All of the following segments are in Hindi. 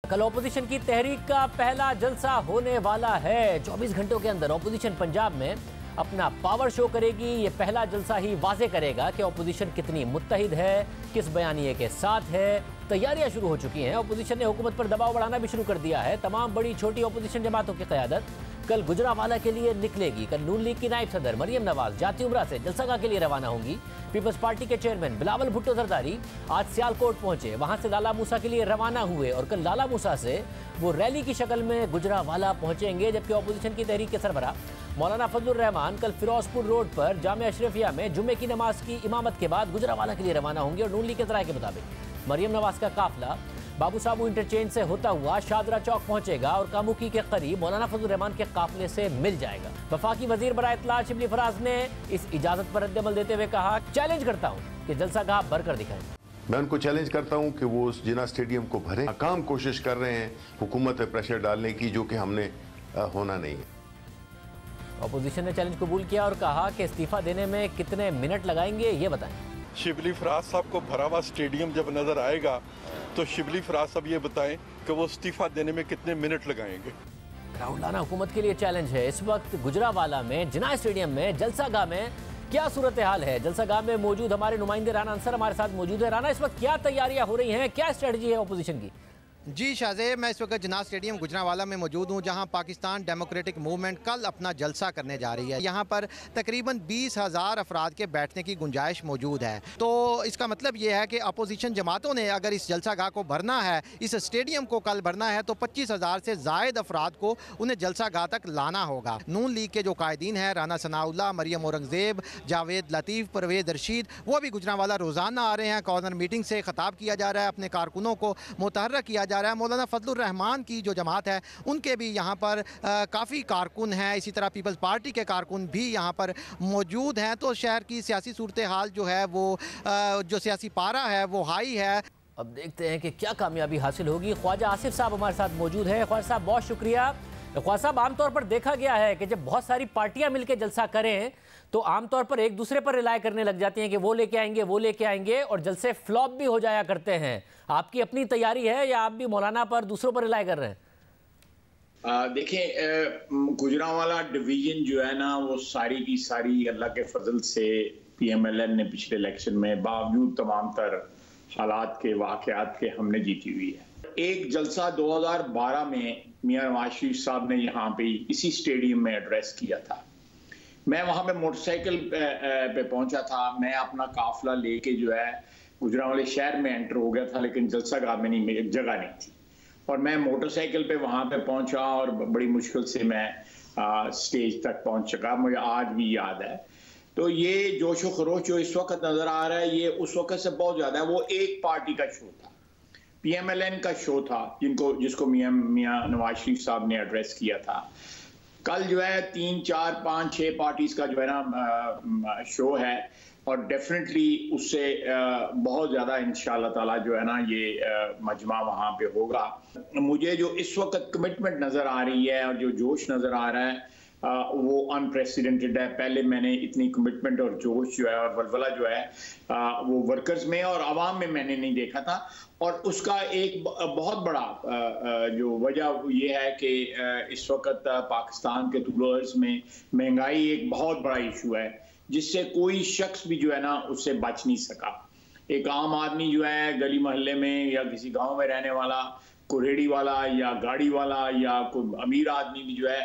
कल ऑपोजिशन की तहरीक का पहला जलसा होने वाला है। 24 घंटों के अंदर ऑपोजिशन पंजाब में अपना पावर शो करेगी। ये पहला जलसा ही वाजे करेगा कि ऑपोजिशन कितनी मुत्तहिद है, किस बयानिए के साथ है। तैयारियां शुरू हो चुकी हैं। ऑपोजिशन ने हुकूमत पर दबाव बढ़ाना भी शुरू कर दिया है। तमाम बड़ी छोटी ऑपोजिशन जमातों की क़यादत कल गुजरांवाला के लिए निकलेगी। कल नून लीग की नायब सदर मरियम नवाज जाती उमरा से जलसागाह के लिए रवाना होंगी। पीपल्स पार्टी के चेयरमैन बिलावल भुट्टो जरदारी आज सियालकोट पहुंचे, वहां से लाला मूसा के लिए रवाना हुए और कल लाला मूसा से वो रैली की शक्ल में गुजरांवाला पहुंचेंगे। जबकि ऑपोजिशन की तहरीक के सरबराह मौलाना फजलुर रहमान कल फिरोजपुर रोड पर जामिया अशरफिया में जुम्मे की नमाज की इमामत के बाद गुजरांवाला के लिए रवाना होंगे। और नून लीग के ज़राए के मुताबिक मरियम नवाज का काफिला बाबू साबू इंटरचेंज से होता हुआ शादरा चौक पहुंचेगा और कामुकी के करीब मौलाना फजलुर रहमान के काफिले से मिल जाएगा। वफाकी वजीर बराए इत्तलात शिबली फराज ने इस इजाजत पर रद्द-ए-अमल देते हुए कहा, चैलेंज करता हूं कि जलसागाह भरकर दिखाएं। मैं उनको चैलेंज करता हूं कि वो उस जिना स्टेडियम को भरें। नाकाम कोशिश कर रहे हैं हुकूमत पे प्रेशर डालने की, जो कि हमने होना नहीं है। ऑपोजिशन ने चैलेंज कबूल किया और कहा कि इस्तीफा देने में कितने मिनट लगाएंगे ये बताएं। शिबली फराज साहब को भरा हुआ स्टेडियम जब नजर आएगा तो शिबली फराज साहब ये बताएं कि वो इस्तीफा देने में कितने मिनट लगाएंगे। क्राउड लाना हुकूमत के लिए चैलेंज है। इस वक्त गुजरांवाला में जिना स्टेडियम में जलसागाह में क्या सूरत हाल है? जलसागाह में मौजूद हमारे नुमाइंदे राना अंसर हमारे साथ मौजूद है। राना, इस वक्त क्या तैयारियां हो रही हैं, क्या स्ट्रेटजी है ऑपोजिशन की? जी शाहज़े, मैं इस वक्त जिना स्टेडियम गुजरांवाला में मौजूद हूँ, जहाँ पाकिस्तान डेमोक्रेटिक मूवमेंट कल अपना जलसा करने जा रही है। यहाँ पर तकरीबन 20,000 अफराद के बैठने की गुंजाइश मौजूद है। तो इसका मतलब ये है कि अपोजिशन जमातों ने अगर इस जलसागाह को भरना है, इस स्टेडियम को कल भरना है, तो 25,000 से ज़ायद अफराद को उन्हें जलसागाह तक लाना होगा। नून लीग के जो कायदीन हैं, राना सनाउल्लाह, मरियम औरंगज़ेब, जावेद लतीफ़, परवेज़ रशीद, वो भी गुजरांवाला रोज़ाना आ रहे हैं। कॉर्नर मीटिंग से ख़िताब किया जा रहा है, अपने कारकुनों को मुतहर्रिक किया जा रहा है। मौलाना फजलुर रहमान की जो जमात है उनके भी यहाँ पर काफ़ी कारकुन हैं। इसी तरह पीपल्स पार्टी के कारकुन भी यहाँ पर मौजूद हैं। तो शहर की सियासी सूरत हाल जो है वो जो सियासी पारा है वो हाई है। अब देखते हैं कि क्या कामयाबी हासिल होगी। ख्वाजा आसिफ साहब हमारे साथ मौजूद हैं। ख्वाजा साहब बहुत शुक्रिया। ख्वाजा साहब, आमतौर पर देखा गया है कि जब बहुत सारी पार्टियां मिलकर जलसा करें तो आमतौर पर एक दूसरे पर रिलाय करने लग जाती हैं कि वो लेके आएंगे वो लेके आएंगे, और जलसे फ्लॉप भी हो जाया करते हैं। आपकी अपनी तैयारी है या आप भी मौलाना पर दूसरों पर रिलाय कर रहे हैं? देखिए, गुजरांवाला डिवीजन जो है ना, वो सारी की सारी अल्लाह के फजल से PMLN ने पिछले इलेक्शन में बावजूद तमाम तर हालात के वाकयात के हमने जीती हुई है। एक जलसा 2012 में मियां नवाज शरीफ साहब ने यहाँ पे इसी स्टेडियम में एड्रेस किया था। मैं वहाँ पे मोटरसाइकिल पे पहुंचा था। मैं अपना काफिला लेके जो है गुजरांवाले शहर में एंटर हो गया था, लेकिन जलसागाह में नहीं, मेरी जगह नहीं थी। और मैं मोटरसाइकिल पे वहाँ पे पहुंचा और बड़ी मुश्किल से मैं स्टेज तक पहुंच सका। मुझे आज भी याद है। तो ये जोश व खरोश जो इस वक्त नजर आ रहा है, ये उस वक्त से बहुत ज्यादा है। वो एक पार्टी का शो था, PMLN का शो था, जिसको मियां नवाज शरीफ साहब ने एड्रेस किया था। कल जो है 3, 4, 5, 6 पार्टीज का जो है ना शो है, और डेफिनेटली उससे बहुत ज़्यादा इंशाअल्लाह ताला जो है ना ये मजमा वहाँ पे होगा। मुझे जो इस वक्त कमिटमेंट नज़र आ रही है और जो जोश नज़र आ रहा है वो अनप्रेसिडेंटेड है। पहले मैंने इतनी कमिटमेंट और जोश जो है और वलवला जो है वो वर्कर्स में और आवाम में मैंने नहीं देखा था। और उसका एक बहुत बड़ा जो वजह ये है कि इस वक्त पाकिस्तान के तूल अर्ज़ में महंगाई एक बहुत बड़ा इशू है, जिससे कोई शख्स भी जो है ना उससे बच नहीं सका। एक आम आदमी जो है गली मोहल्ले में या किसी गांव में रहने वाला, कोई रेडी वाला या गाड़ी वाला या कोई अमीर आदमी भी जो है,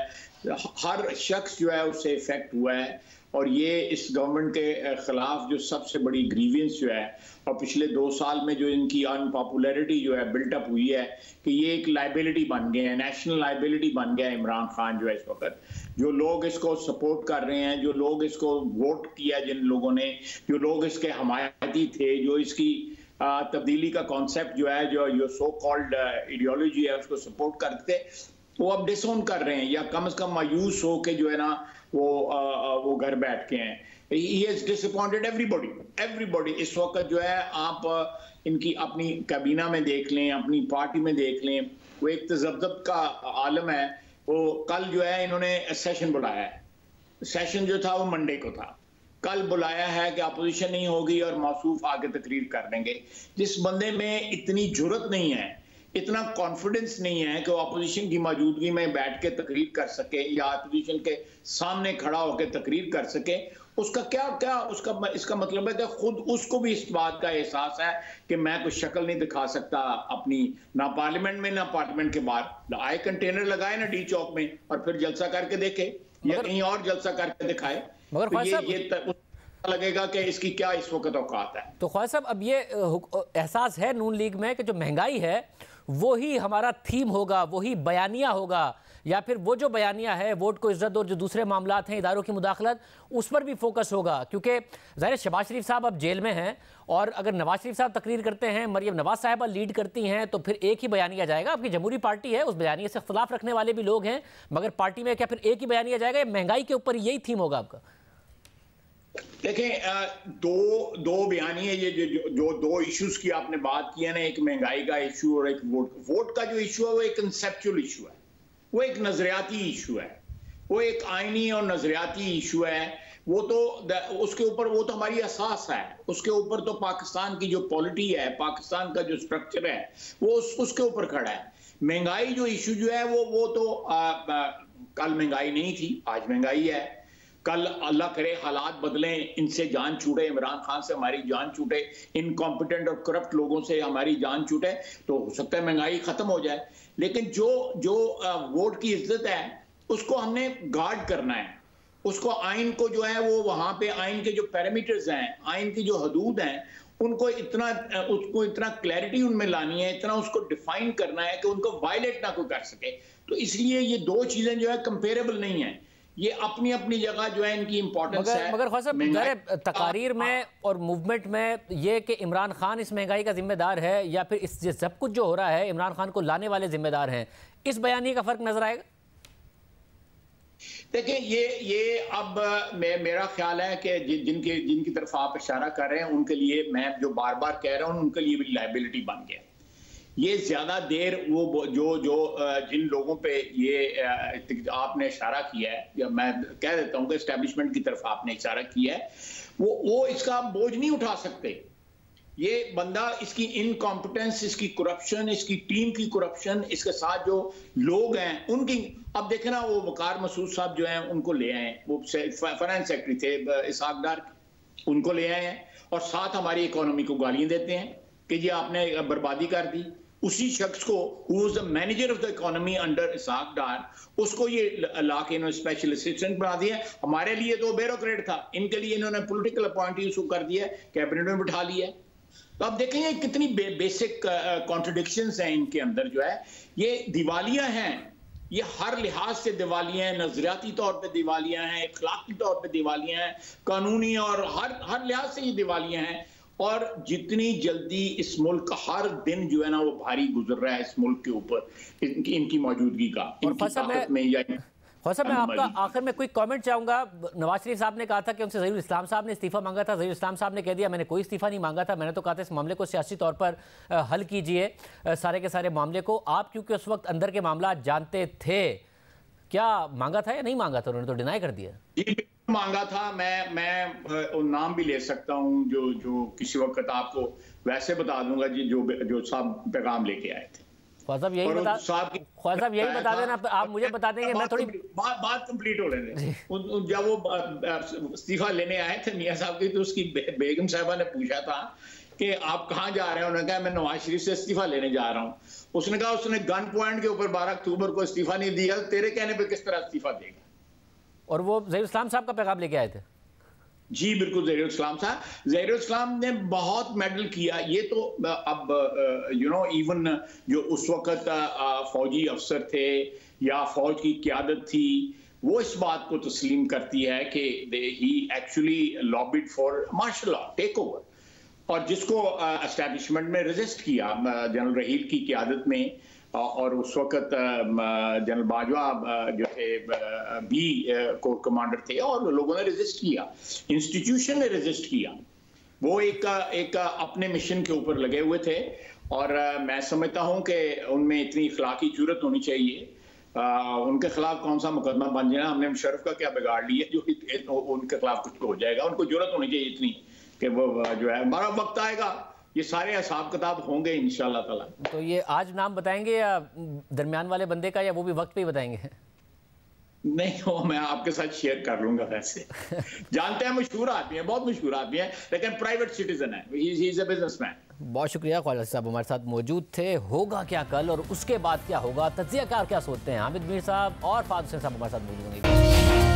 हर शख्स जो है उससे इफेक्ट हुआ है। और ये इस गवर्नमेंट के खिलाफ जो सबसे बड़ी ग्रीवियंस जो है, और पिछले 2 साल में जो इनकी अनपॉपुलैरिटी जो है बिल्टअप हुई है, कि ये एक लाइबिलिटी बन गए हैं, नेशनल लाइबिलिटी बन गया है इमरान खान जो है इस वक्त। जो लोग इसको सपोर्ट कर रहे हैं, जो लोग इसको वोट किया, जिन लोगों ने, जो लोग इसके हमायती थे, जो इसकी तब्दीली का कॉन्सेप्ट जो है, जो सो कॉल्ड आइडियोलॉजी है, उसको सपोर्ट करते, वो अब डिसोन कर रहे हैं या कम से कम मायूस हो के जो है ना वो घर बैठ के हैं। He has disappointed everybody। इस वक्त जो है आप इनकी अपनी कैबिना में देख लें, अपनी पार्टी में देख लें, वो एक तज़ब्ज़ब का आलम है। वो कल जो है इन्होंने सेशन बुलाया है। सेशन जो था वो मंडे को था। कल बुलाया है कि अपोजिशन नहीं होगी और मौसूफ आगे तकरीर कर देंगे। जिस बंदे में इतनी जुर्रत नहीं है इतना कॉन्फिडेंस नहीं है कि वो अपोजिशन की मौजूदगी में बैठ के तकरीर कर सके या अपोजिशन के सामने खड़ा होकर तकरीर कर सके, उसका क्या उसका इसका मतलब है कि खुद उसको भी इस बात का एहसास है कि मैं कुछ शक्ल नहीं दिखा सकता अपनी, ना पार्लियामेंट में ना पार्लियामेंट के बाहर। आए कंटेनर लगाए ना डी चौक में और फिर जलसा करके देखे या कहीं और जलसा करके दिखाए, तो ये लगेगा कि इसकी क्या इस वक्त औकात है। तो ख्वाजा साहब, अब ये एहसास है नून लीग में कि जो महंगाई है वो ही हमारा थीम होगा, वही बयानिया होगा, या फिर वो जो बयानिया है वोट को इज्जत और जो दूसरे मामलात हैं, इदारों की मुदाखलत, उस पर भी फोकस होगा? क्योंकि ज़ाहिर शहबाज शरीफ साहब अब जेल में हैं और अगर नवाज शरीफ साहब तकरीर करते हैं, मरियम नवाज साहिबा लीड करती हैं, तो फिर एक ही बयानिया जाएगा। आपकी जमहूरी पार्टी है, उस बयानिया से इख्तलाफ रखने वाले भी लोग हैं, मगर पार्टी में क्या फिर एक ही बयानिया जाएगा या महंगाई के ऊपर यही थीम होगा आपका? देखें, दो बयानियां, ये जो दो इश्यूज की आपने बात की है ना, एक महंगाई का इशू और एक वोट का जो इशू है वो एक कंसेप्चुअल इशू है, वो एक नजरियाती इशू है, वो एक आईनी और नजरियाती इशू है। वो तो उसके ऊपर वो तो हमारी असास है, उसके ऊपर तो पाकिस्तान की जो पॉलिटी है, पाकिस्तान का जो स्ट्रक्चर है वो उसके ऊपर खड़ा है। महंगाई जो इशू जो है वो तो कल महंगाई नहीं थी, आज महंगाई है। कल अल्लाह करे हालात बदलें, इनसे जान छूटे, इमरान खान से हमारी जान छूटे, इनकॉम्पिटेंट और करप्ट लोगों से हमारी जान छूटे, तो हो सकता है महंगाई खत्म हो जाए। लेकिन जो वोट की इज्जत है उसको हमने गार्ड करना है, उसको आइन को जो है वो वहां पे आइन के जो पैरामीटर्स हैं, आइन की जो हदूद हैं, उनको इतना क्लैरिटी उनमें लानी है, इतना उसको डिफाइन करना है कि उनको वायलेट ना कोई कर सके। तो इसलिए ये दो चीजें जो है कंपेरेबल नहीं है, ये अपनी अपनी जगह जो है इनकी इंपॉर्टेंस है। मगर ख्वाजा साहब, तकारीर में और मूवमेंट में ये कि इमरान खान इस महंगाई का जिम्मेदार है या फिर इस सब कुछ जो हो रहा है इमरान खान को लाने वाले जिम्मेदार हैं, इस बयानी का फर्क नजर आएगा? देखिए, ये अब मेरा ख्याल है कि जिनकी तरफ आप इशारा कर रहे हैं उनके लिए मैं जो बार बार कह रहा हूं उनके लिए भी लायबिलिटी बन गया। ये ज्यादा देर वो जो जिन लोगों पे ये आपने इशारा किया है, या मैं कह देता हूं कि एस्टैब्लिशमेंट की तरफ आपने इशारा किया है, वो इसका बोझ नहीं उठा सकते। ये बंदा, इसकी इनकॉम्पिटेंस, इसकी करप्शन, इसकी टीम की करप्शन, इसके साथ जो लोग हैं उनकी, अब देखे ना, वो वकार मसूद साहब जो हैं उनको ले आए, वो फाइनेंस सेक्रेटरी थे इसहाक डार, उनको ले आए हैं और साथ हमारी इकोनॉमी को गालियां देते हैं कि जी आपने बर्बादी कर दी। उसी शख्स को who was the manager of the economy under Ishaq Dar, उसको ये ला के इन्होंने स्पेशल असिस्टेंट बना दिया। हमारे लिए तो ब्यूरोक्रेट था, इनके लिए इन्होंने पॉलिटिकल अपॉइंटीज को कर दिया, कैबिनेट में बिठा लिया। तो आप देखेंगे कितनी बेसिक कॉन्ट्रडिक्शंस हैं इनके अंदर जो है। ये दिवालिया हैं, ये हर लिहाज से दिवालिया हैं, नजरियाती तौर पे दिवालिया हैं, इखलाकी तौर पे दिवालिया हैं, कानूनी और हर लिहाज से ये दिवालिया हैं। और जितनी जल्दी इस मुल्क का हर दिन जो है ना वो भारी गुजर रहा है इस मुल्क के ऊपर इनकी मौजूदगी का, इनकी ताकत में या ख्वाजा, मैं आपका आखिर में कोई कमेंट चाहूंगा। नवाज शरीफ साहब ने कहा था कि उनसे ज़हीरुल इस्लाम साहब ने इस्तीफा मांगा था, ज़हीरुल इस्लाम साहब ने कह दिया मैंने कोई इस्तीफा नहीं मांगा था, मैंने तो कहा था इस मामले को सियासी तौर पर हल कीजिए, सारे के सारे मामले को। आप क्योंकि उस वक्त अंदर के मामला जानते थे, क्या मांगा था या नहीं मांगा था? उन्होंने तो डिनाई कर दिया। जी मांगा था, मैं नाम भी ले सकता हूं जो किसी वक्त आपको वैसे बता दूंगा जी, जो साहब पैगाम लेके आए थे। ख्वाजा यही बता देना, आप मुझे बता देंगे, मैं थोड़ी बात कंप्लीट हो लेने। जब वो इस्तीफा लेने आए थे मियां साहब की, तो उसकी बेगम साहिबा ने पूछा था कि आप कहाँ जा रहे हैं? उन्होंने कहा मैं नवाज शरीफ से इस्तीफा लेने जा रहा हूँ। उसने कहा उसने गन पॉइंट के ऊपर 12 अक्टूबर को इस्तीफा नहीं दिया, तेरे कहने पर किस तरह इस्तीफा देगा? और वो ज़हीरुल इस्लाम साहब का पैगाम लेके आए थे। जी बिल्कुल, ज़हीरुल इस्लाम साहब, ज़हीरुल इस्लाम ने बहुत मेडल किया। ये तो अब इवन जो उस वक्त फौजी अफसर थे या फौज की क़यादत थी, वो इस बात को तस्लीम करती है कि he actually lobbied for martial law take over, और जिसको एस्टैब्लिशमेंट में रेजिस्ट किया जनरल रहील की क़यादत में, और उस वक्त जनरल बाजवा जो थे बी कोर कमांडर थे, और लोगों ने रेजिस्ट किया, इंस्टीट्यूशन ने रेजिस्ट किया। वो एक अपने मिशन के ऊपर लगे हुए थे, और मैं समझता हूं कि उनमें इतनी इखलाकी जुर्रत होनी चाहिए। उनके खिलाफ कौन सा मुकदमा बन जाए, हमने मुशर्रफ का क्या बिगाड़ लिया जो उनके खिलाफ कुछ हो जाएगा। उनको जुर्रत होनी चाहिए इतनी कि वो जो है, हमारा वक्त आएगा ये सारे हिसाब किताब होंगे इंशाल्लाह ताला। तो ये आज नाम बताएंगे या दरमियान वाले बंदे का, या वो भी वक्त पे ही बताएंगे? नहीं, वो मैं आपके साथ शेयर कर लूंगा। वैसे जानते हैं मशहूर आदमी है, बहुत मशहूर आदमी है, लेकिन प्राइवेट सिटीजन है, ही इज अ बिजनेसमैन। बहुत शुक्रिया, ख्वाजा साहब हमारे साथ मौजूद थे। होगा क्या कल और उसके बाद क्या होगा, तज्जियाकार क्या सोचते हैं, हामिद मीर साहब और फाद हुसैन साहब हमारे साथ मौजूद होंगे।